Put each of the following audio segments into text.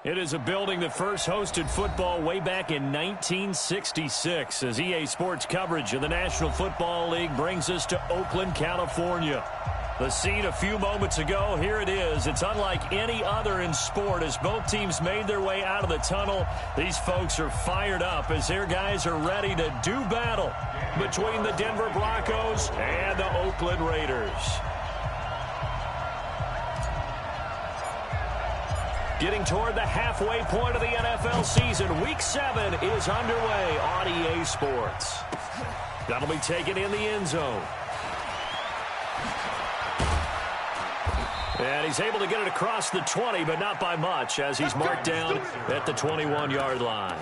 It is a building that first hosted football way back in 1966 as EA Sports coverage of the National Football League brings us to Oakland, California. The scene a few moments ago, here it is. It's unlike any other in sport as both teams made their way out of the tunnel. These folks are fired up as their guys are ready to do battle between the Denver Broncos and the Oakland Raiders. Getting toward the halfway point of the NFL season, Week 7 is underway on EA Sports. That'll be taken in the end zone. And he's able to get it across the 20, but not by much, as he's marked down at the 21-yard line.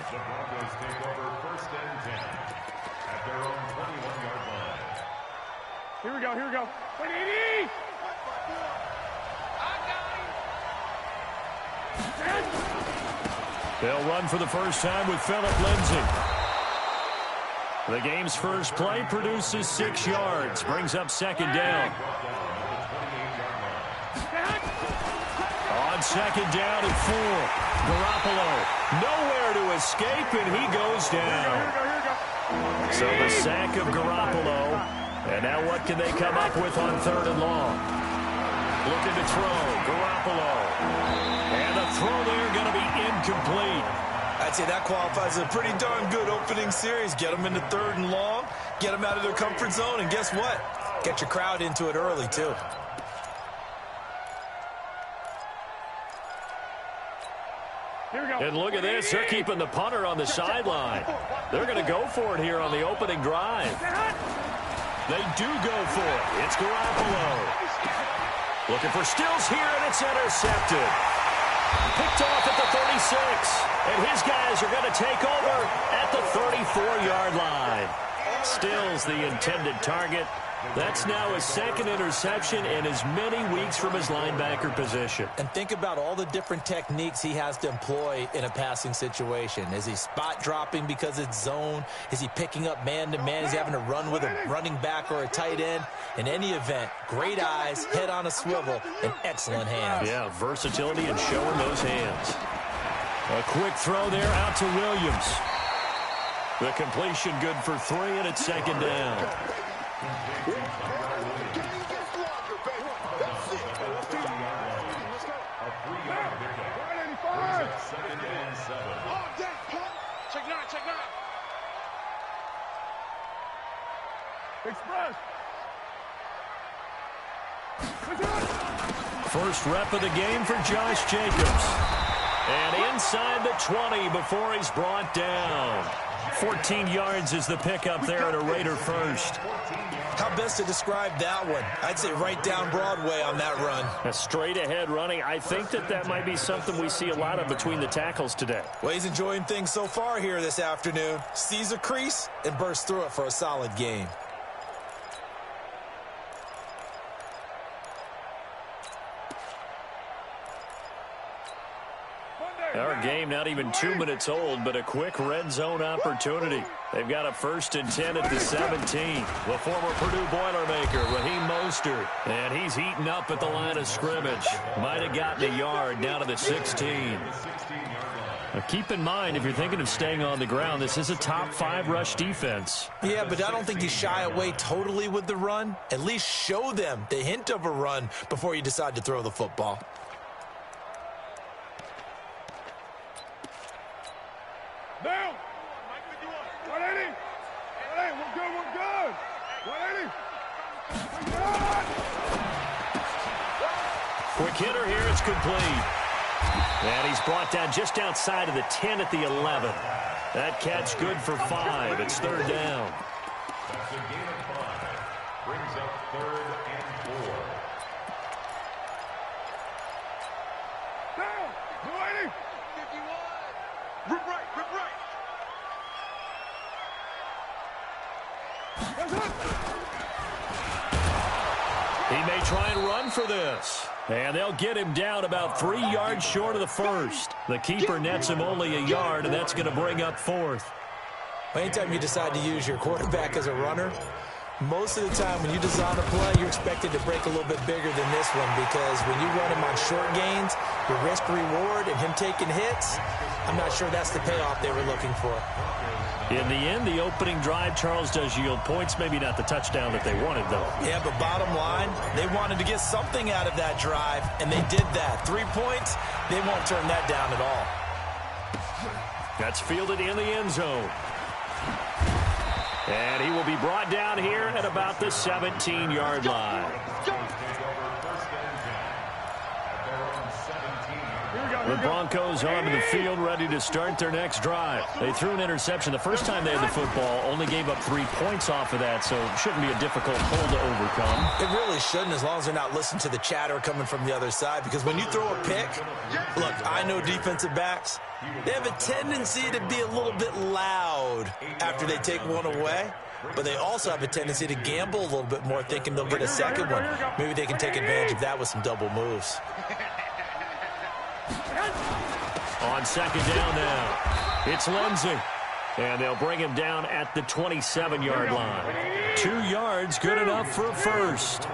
Here we go, here we go. They'll run for the first time with Phillip Lindsay. The game's first play produces 6 yards, brings up second down. On second down and 4, Garoppolo nowhere to escape, and he goes down. So the sack of Garoppolo, and now what can they come up with on 3rd and long? Looking to throw, Garoppolo. And the throw there going to be incomplete. I'd say that qualifies as a pretty darn good opening series. Get them into 3rd and long, get them out of their comfort zone, and guess what? Get your crowd into it early, too. And look at this. They're keeping the punter on the sideline. They're going to go for it here on the opening drive. They do go for it. It's Garoppolo. Looking for Stills here, and it's intercepted. Picked off at the 36. And his guys are going to take over at the 34-yard line. Stills the intended target. That's now his 2nd interception in as many weeks from his linebacker position. And think about all the different techniques he has to employ in a passing situation. Is he spot dropping because it's zone? Is he picking up man-to-man? Is he having to run with a running back or a tight end? In any event, great eyes, head on a swivel, and excellent hands. Yeah, versatility and showing those hands. A quick throw there out to Williams. The completion good for 3, and it's second down. First rep of the game for Josh Jacobs. And inside the 20 before he's brought down. 14 yards is the pickup there at a Raider first. How best to describe that one? I'd say right down Broadway on that run. A straight-ahead running. I think that might be something we see a lot of between the tackles today. Well, he's enjoying things so far here this afternoon. Sees a crease and bursts through it for a solid game. Our game not even 2 minutes old, but a quick red zone opportunity. They've got a 1st and 10 at the 17. The former Purdue Boilermaker, Raheem Mostert. And he's heating up at the line of scrimmage. Might have gotten a yard down to the 16. Now keep in mind, if you're thinking of staying on the ground, this is a top 5 rush defense. Yeah, but I don't think you shy away totally with the run. At least show them the hint of a run before you decide to throw the football. Down. 180. 180. We're good. We're good. 180. Quick hitter here. It's complete. And he's brought down just outside of the 10 at the 11. That catch good for 5. It's 3rd down. That's a gain of 5. Brings up 3rd and 4. Down. 180. 51. Rip right. Rip right. He may try and run for this. And they'll get him down about 3 yards short of the 1st. The keeper nets him only a yard, and that's going to bring up 4th. Anytime you decide to use your quarterback as a runner, Most of the time when you design a play, you're expected to break a little bit bigger than this one because when you run him on short gains, your risk-reward and him taking hits, I'm not sure that's the payoff they were looking for. In the end, the opening drive, Charles, does yield points. Maybe not the touchdown that they wanted, though. Yeah, but bottom line, they wanted to get something out of that drive, and they did that. 3 points, they won't turn that down at all. That's fielded in the end zone. And he will be brought down here at about the 17-yard line. The Broncos onto the field, ready to start their next drive. They threw an interception the first time they had the football, only gave up 3 points off of that, so it shouldn't be a difficult pull to overcome. It really shouldn't, as long as they're not listening to the chatter coming from the other side, because when you throw a pick, look, I know defensive backs, they have a tendency to be a little bit loud after they take one away, but they also have a tendency to gamble a little bit more, thinking they'll get a second one. Maybe they can take advantage of that with some double moves. On second down now, it's Lindsey. And they'll bring him down at the 27-yard line. 2 yards, good enough for a first.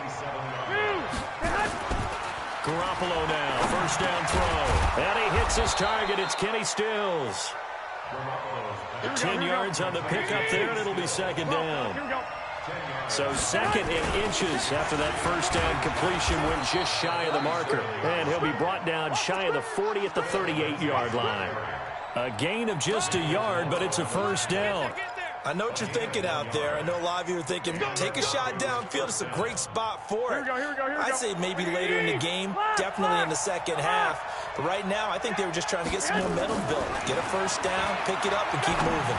Garoppolo now, first down throw. And he hits his target. It's Kenny Stills. 10 yards on the pickup there, and it'll be second down. So second and inches after that first down completion went just shy of the marker. And he'll be brought down shy of the 40 at the 38-yard line. A gain of just a yard, but it's a first down. I know what you're thinking out there. I know a lot of you are thinking, take a shot downfield. It's a great spot for it. I'd say maybe later in the game, definitely in the second half. But right now, I think they were just trying to get some momentum built. Get a first down, pick it up, and keep moving.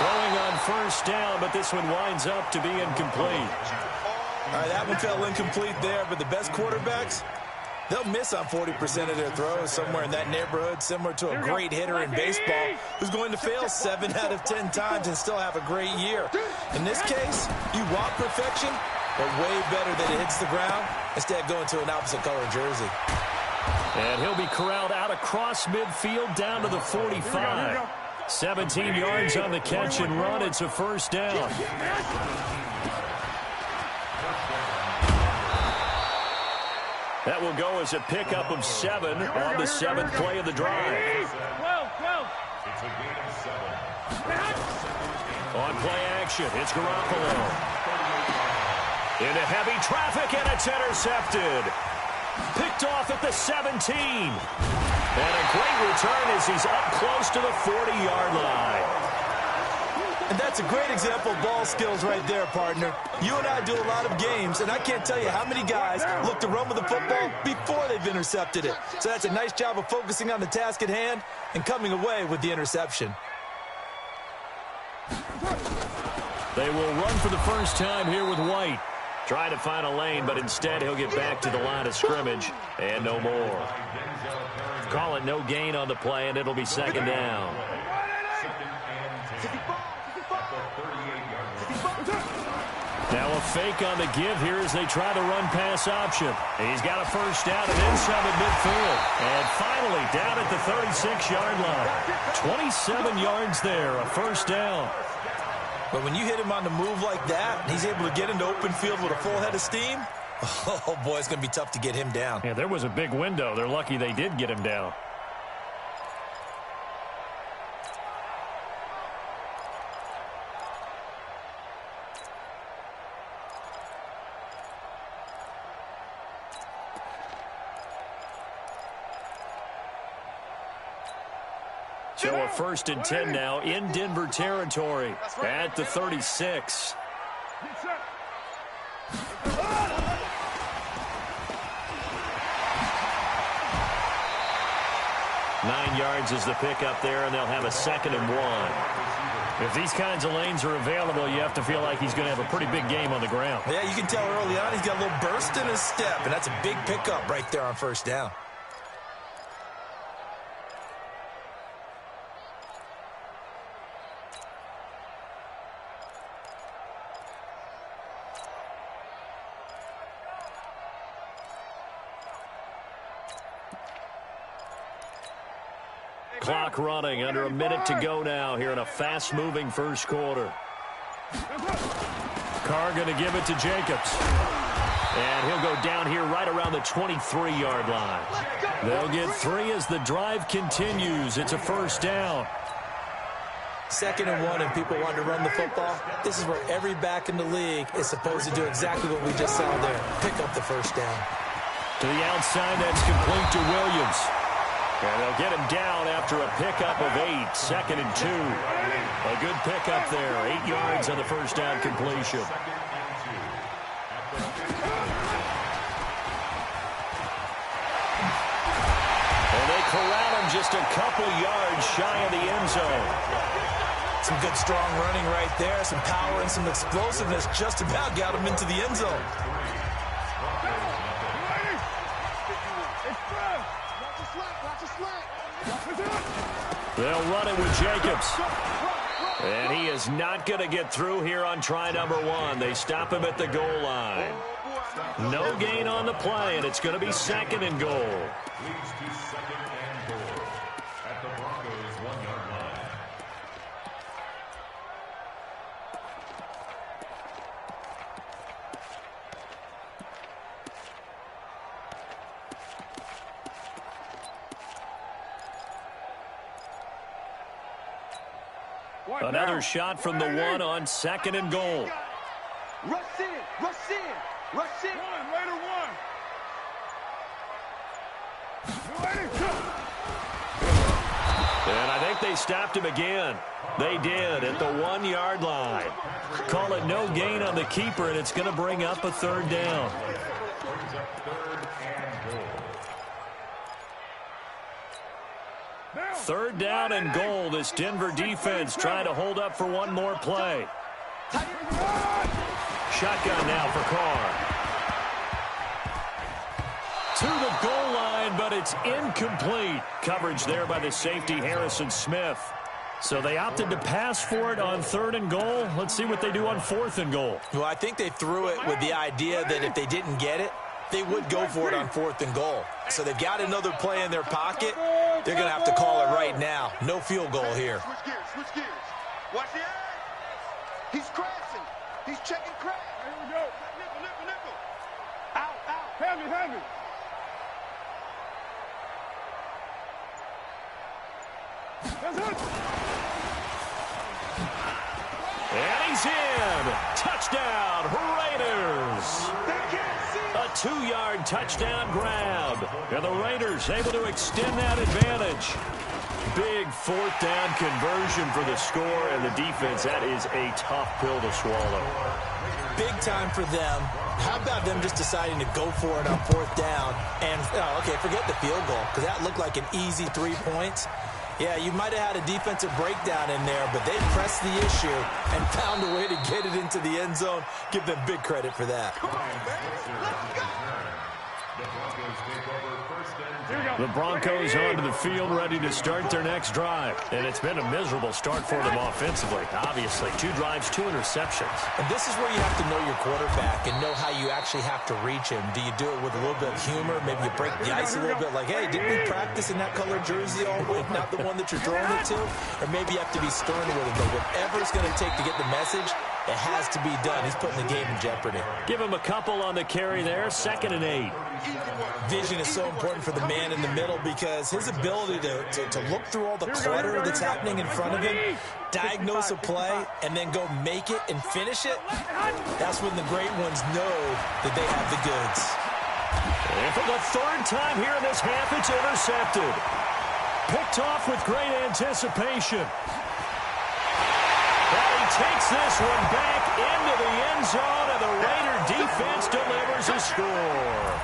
Throwing on first down, but this one winds up to be incomplete. All right, that one fell incomplete there, but the best quarterbacks, they'll miss on 40% of their throws, somewhere in that neighborhood, similar to a great hitter in baseball who's going to fail 7 out of 10 times and still have a great year. In this case, you want perfection, but way better that it hits the ground instead of going to an opposite color jersey. And he'll be corralled out across midfield down to the 45. 17 yards on the catch and run. It's a first down. That will go as a pickup of 7 on the 7th play of the drive. On play action, it's Garoppolo. Into heavy traffic, and it's intercepted. Picked off at the 17. And a great return as he's up close to the 40-yard line. And that's a great example of ball skills right there, partner. You and I do a lot of games, and I can't tell you how many guys look to run with the football before they've intercepted it. So that's a nice job of focusing on the task at hand and coming away with the interception. They will run for the first time here with White. Trying to find a lane, but instead he'll get back to the line of scrimmage and no more. Call it no gain on the play, and it'll be second down. Now a fake on the give here as they try the run-pass option. He's got a first down and then some at midfield. And finally down at the 36-yard line. 27 yards there, a first down. But when you hit him on the move like that, he's able to get into open field with a full head of steam, oh, boy, it's going to be tough to get him down. Yeah, there was a big window. They're lucky they did get him down. So a 1st and 10 now in Denver territory at the 36. Nine yards is the pickup there, and they'll have a 2nd and 1. If these kinds of lanes are available, you have to feel like he's going to have a pretty big game on the ground. Yeah, you can tell early on he's got a little burst in his step, and that's a big pickup right there on first down. Clock running, under a minute to go now here in a fast-moving first quarter. Carr going to give it to Jacobs. And he'll go down here right around the 23-yard line. They'll get 3 as the drive continues. It's a first down. 2nd and 1, and people want to run the football. This is where every back in the league is supposed to do exactly what we just saw there. Pick up the first down. To the outside, that's complete to Williams. And they'll get him down after a pickup of 8. 2nd and 2. A good pickup there. 8 yards on the first down completion. And they corral him just a couple yards shy of the end zone. Some good, strong running right there. Some power and some explosiveness just about got him into the end zone. They'll run it with Jacobs. And he is not going to get through here on try number 1. They stop him at the goal line. No gain on the play, and it's going to be 2nd and goal. Leads to 2nd and goal at the Broncos' 1-yard line. Another shot from the 1 on 2nd and goal. Rush in, rush in, rush in. Raider 1. And I think they stopped him again. They did at the 1-yard line. Call it no gain on the keeper, and it's going to bring up a 3rd down. Brings up 3rd and goal. 3rd down and goal. This Denver defense trying to hold up for one more play. Shotgun now for Carr. To the goal line, but it's incomplete. Coverage there by the safety, Harrison Smith. So they opted to pass for it on 3rd and goal. Let's see what they do on 4th and goal. Well, I think they threw it with the idea that if they didn't get it, they would go for it on 4th and goal. So they've got another play in their pocket. They're going to have to call it right now. No field goal here. Switch gears, switch gears. Watch the eye. He's crashing. He's checking crash. Here we go. Nickel, nickel, nickel. Out, out. Heavy, heavy. And he's in. Touchdown, Raiders. A 2-yard touchdown grab. And the Raiders able to extend that advantage. Big 4th down conversion for the score, and the defense, that is a tough pill to swallow. Big time for them. How about them just deciding to go for it on 4th down? And, okay, forget the field goal, because that looked like an easy 3 points. Yeah, you might have had a defensive breakdown in there, but they pressed the issue and found a way to get it into the end zone. Give them big credit for that. The Broncos onto the field, ready to start their next drive. And it's been a miserable start for them offensively. Obviously, 2 drives, 2 interceptions. And this is where you have to know your quarterback and know how you actually have to reach him. Do you do it with a little bit of humor? Maybe you break the ice a little bit, like, hey, didn't we practice in that colored jersey all week, not the one that you're throwing it to? Or maybe you have to be stern with him. But whatever it's going to take to get the message, it has to be done. He's putting the game in jeopardy. Give him a couple on the carry there. 2nd and 8. Vision is so important for the man in the middle because his ability to look through all the clutter that's happening in front of him, diagnose a play, and then go make it and finish it, that's when the great ones know that they have the goods. And for the 3rd time here in this half, it's intercepted. Picked off with great anticipation. Takes this one back into the end zone, and the Raider defense delivers a score.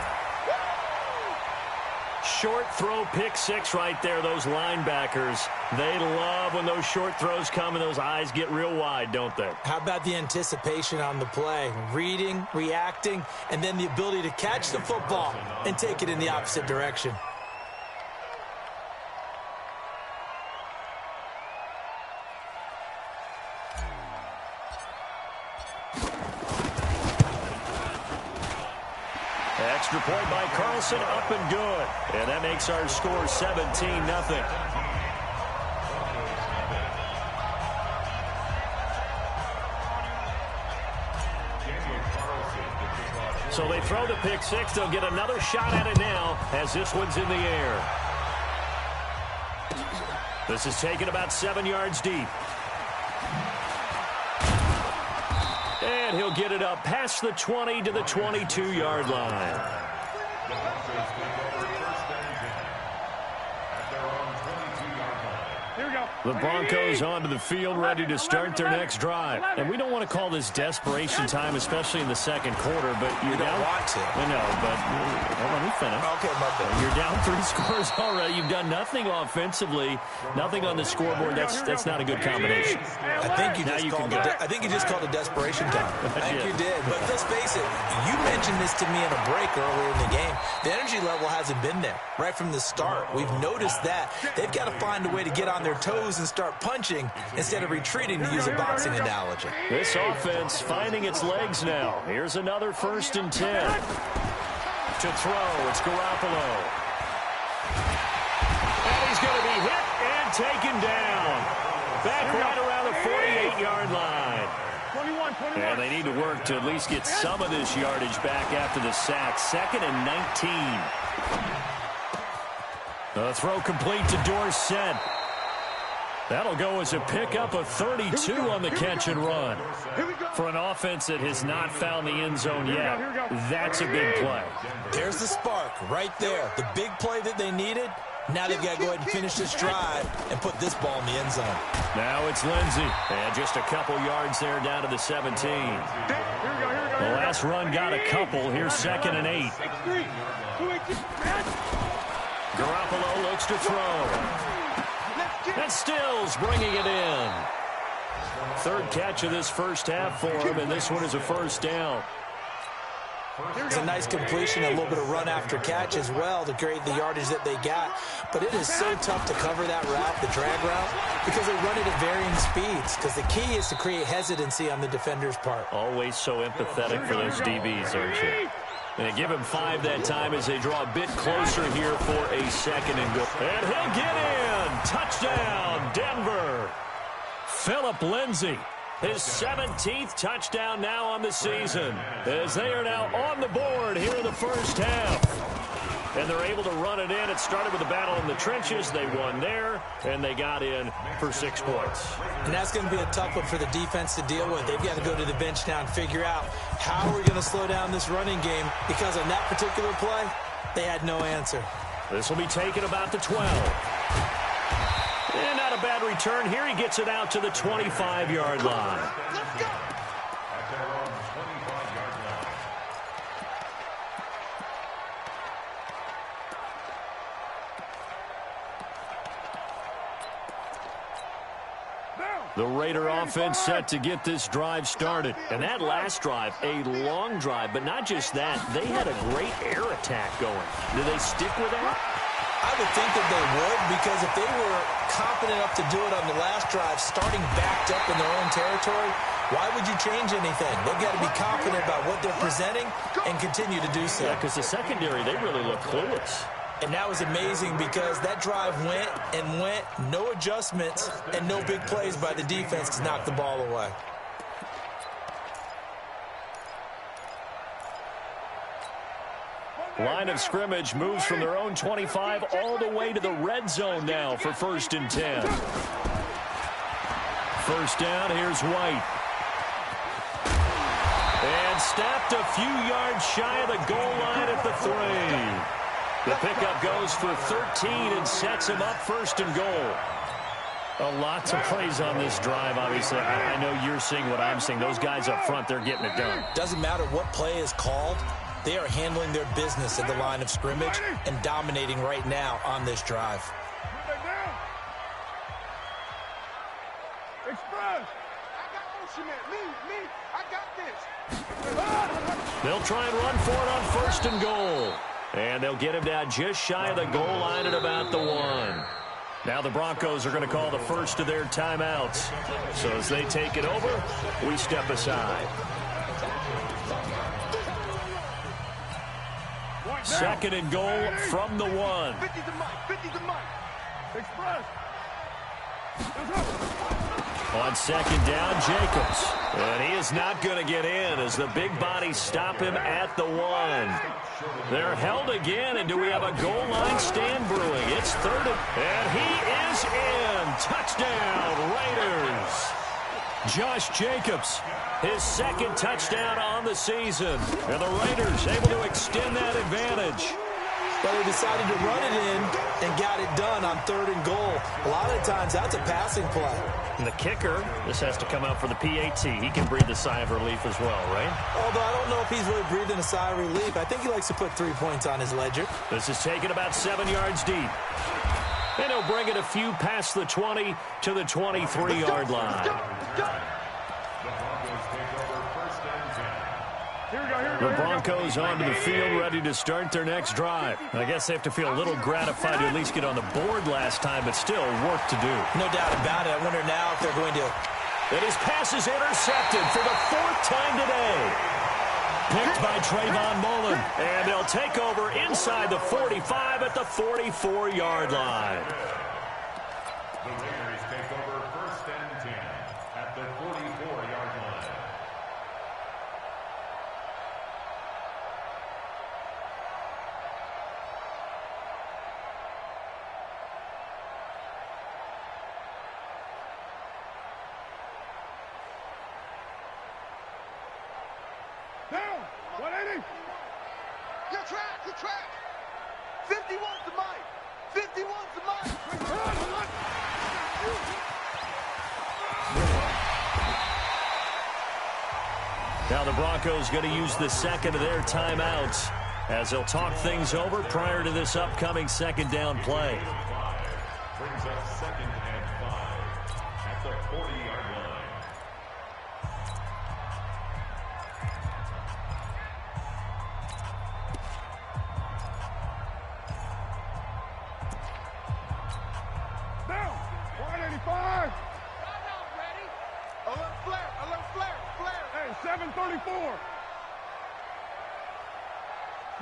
Short throw, pick 6 right there. Those linebackers, they love when those short throws come and those eyes get real wide, don't they? How about the anticipation on the play? Reading, reacting, and then the ability to catch the football and take it in the opposite direction. Extra point by Carlson, up and good. And that makes our score 17-0. So they throw the pick six. They'll get another shot at it now as this one's in the air. This is taken about 7 yards deep. And he'll get it up past the 20 to the 22-yard line. The Broncos onto the field, ready to start their next drive. And we don't want to call this desperation time, especially in the second quarter, but you're down. Want to. I know, but let me finish. Okay, my bad. You're down 3 scores already. You've done nothing offensively, nothing on the scoreboard. That's not a good combination. I think you just called it desperation time. I think you did. But let's face it, you mentioned this to me in a break earlier in the game. The energy level hasn't been there right from the start. We've noticed that. They've got to find a way to get on their toes and start punching instead of retreating, to use a boxing analogy. This offense finding its legs now. Here's another 1st and 10. To throw, it's Garoppolo. And he's going to be hit and taken down. Back right around the 48-yard line. 21. And they need to work to at least get some of this yardage back after the sack. 2nd and 19. The throw complete to Dorsett. That'll go as a pickup of 32 on the catch and run. For an offense that has not found the end zone yet, that's a big play. There's the spark right there. The big play that they needed. Now they've got to go ahead and finish this drive and put this ball in the end zone. Now it's Lindsey. And just a couple yards there down to the 17. The last run got a couple. Here's 2nd and 8. Garoppolo looks to throw. And Stills bringing it in. 3rd catch of this first half for him, and this one is a 1st down. It's a nice completion, a little bit of run after catch as well to create the yardage that they got. But it is so tough to cover that route, the drag route, because they run it at varying speeds. Because the key is to create hesitancy on the defender's part. Always so empathetic for those DBs, aren't you? And give him 5 that time as they draw a bit closer here for a 2nd and goal. And he'll get in. Touchdown, Denver. Phillip Lindsay, his 17th touchdown now on the season, as they are now on the board here in the first half. And they're able to run it in. It started with a battle in the trenches. They won there, and they got in for 6 points. And that's going to be a tough one for the defense to deal with. They've got to go to the bench now and figure out how we're going to slow down this running game, because on that particular play, they had no answer. This will be taken about the 12. And not a bad return here. He gets it out to the 25-yard line. Let's go. The Raider offense set to get this drive started. And that last drive, a long drive, but not just that. They had a great air attack going. Do they stick with that? I would think that they would, because if they were confident enough to do it on the last drive, starting backed up in their own territory, why would you change anything? They've got to be confident about what they're presenting and continue to do so. Yeah, because the secondary, they really look clueless. And that was amazing, because that drive went and went, no adjustments, and no big plays by the defense to knock the ball away. Line of scrimmage moves from their own 25 all the way to the red zone now for 1st and 10. 1st down, here's White. And snapped a few yards shy of the goal line at the 3. The pickup goes for 13 and sets him up 1st and goal. Lots of plays on this drive, obviously. I know you're seeing what I'm seeing. Those guys up front, they're getting it done. Doesn't matter what play is called. They are handling their business at the line of scrimmage and dominating right now on this drive. Express. I got motion man. Me. I got this. They'll try and run for it on 1st and goal. And they'll get him down just shy of the goal line at about the 1. Now the Broncos are going to call the first of their timeouts. So as they take it over, we step aside. 2nd and goal from the 1. 50 to Mike. Express. On second down, Jacobs. And he is not going to get in as the big bodies stop him at the 1. They're held again, and do we have a goal line stand brewing? It's third, and he is in. Touchdown, Raiders. Josh Jacobs, his second touchdown on the season. And the Raiders able to extend that advantage. But they decided to run it in and got it done on 3rd and goal. A lot of times, that's a passing play. And the kicker, this has to come out for the PAT. He can breathe a sigh of relief as well, right? Although I don't know if he's really breathing a sigh of relief. I think he likes to put 3 points on his ledger. This is taken about 7 yards deep. And he'll bring it a few past the 20 to the 23-yard line. The Broncos onto the field, ready to start their next drive. I guess they have to feel a little gratified to at least get on the board last time, but still work to do. No doubt about it. I wonder now if they're going to... And his pass is intercepted for the 4th time today. Picked by Trayvon Mullen. And they'll take over inside the 45 at the 44-yard line. The Raiders take over 1st and 10 at the 44-yard line. Down! 180! Good track, good track! 51's the mic! 51's the mic! Now the Broncos going to use the second of their timeouts as they'll talk things over prior to this upcoming 2nd down play. Brings up 2nd and 5 at the 40-yard line. Down! 185! Alert flare! Alert flare! Flare! Hey, 734!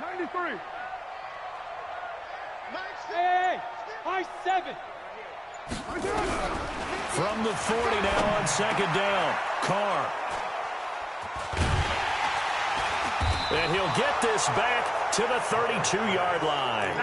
93! Hey! I-7! From the 40 now on 2nd down. Carr. And he'll get this back to the 32-yard line.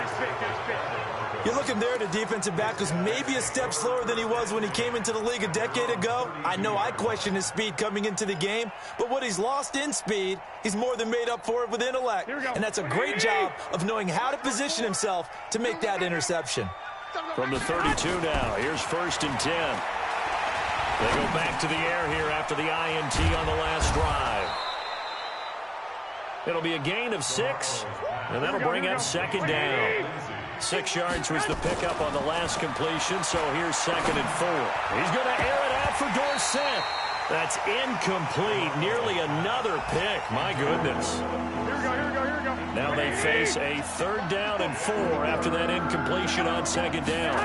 You're looking there at a defensive back who's maybe a step slower than he was when he came into the league a decade ago. I know I questioned his speed coming into the game, but what he's lost in speed, he's more than made up for it with intellect. And that's a great job of knowing how to position himself to make that interception. From the 32 now, here's 1st and 10. They go back to the air here after the INT on the last drive. It'll be a gain of 6, and that'll bring up 2nd down. 6 yards was the pickup on the last completion, so here's 2nd and 4. He's going to air it out for Dorsett. That's incomplete. Nearly another pick. My goodness. Now they face a 3rd down and 4 after that incompletion on 2nd down.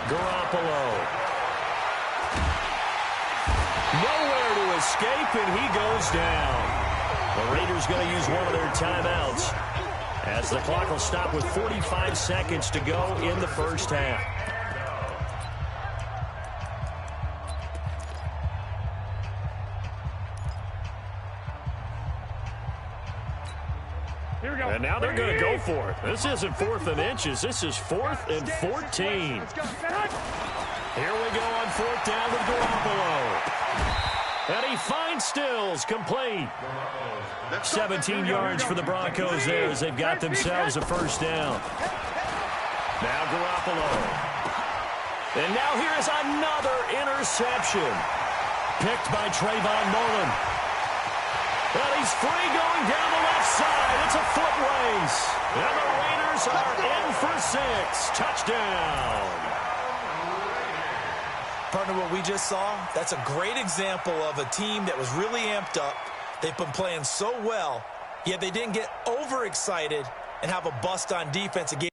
Garoppolo. Nowhere to escape, and he goes down. The Raiders going to use one of their timeouts as the clock will stop with 45 seconds to go in the 1st half. Here we go. And now they're going to go for it. This isn't 4th and inches. This is 4th and 14. Here we go on 4th down with Garoppolo. And he finds Stills, complete. 17 yards for the Broncos there as they've got themselves a 1st down. Now Garoppolo. And now here is another interception. Picked by Trayvon Mullen. And he's free going down the left side. It's a foot race. And the Raiders are in for 6. Touchdown. Partner, what we just saw, that's a great example of a team that was really amped up. They've been playing so well, yet they didn't get overexcited and have a bust on defense again.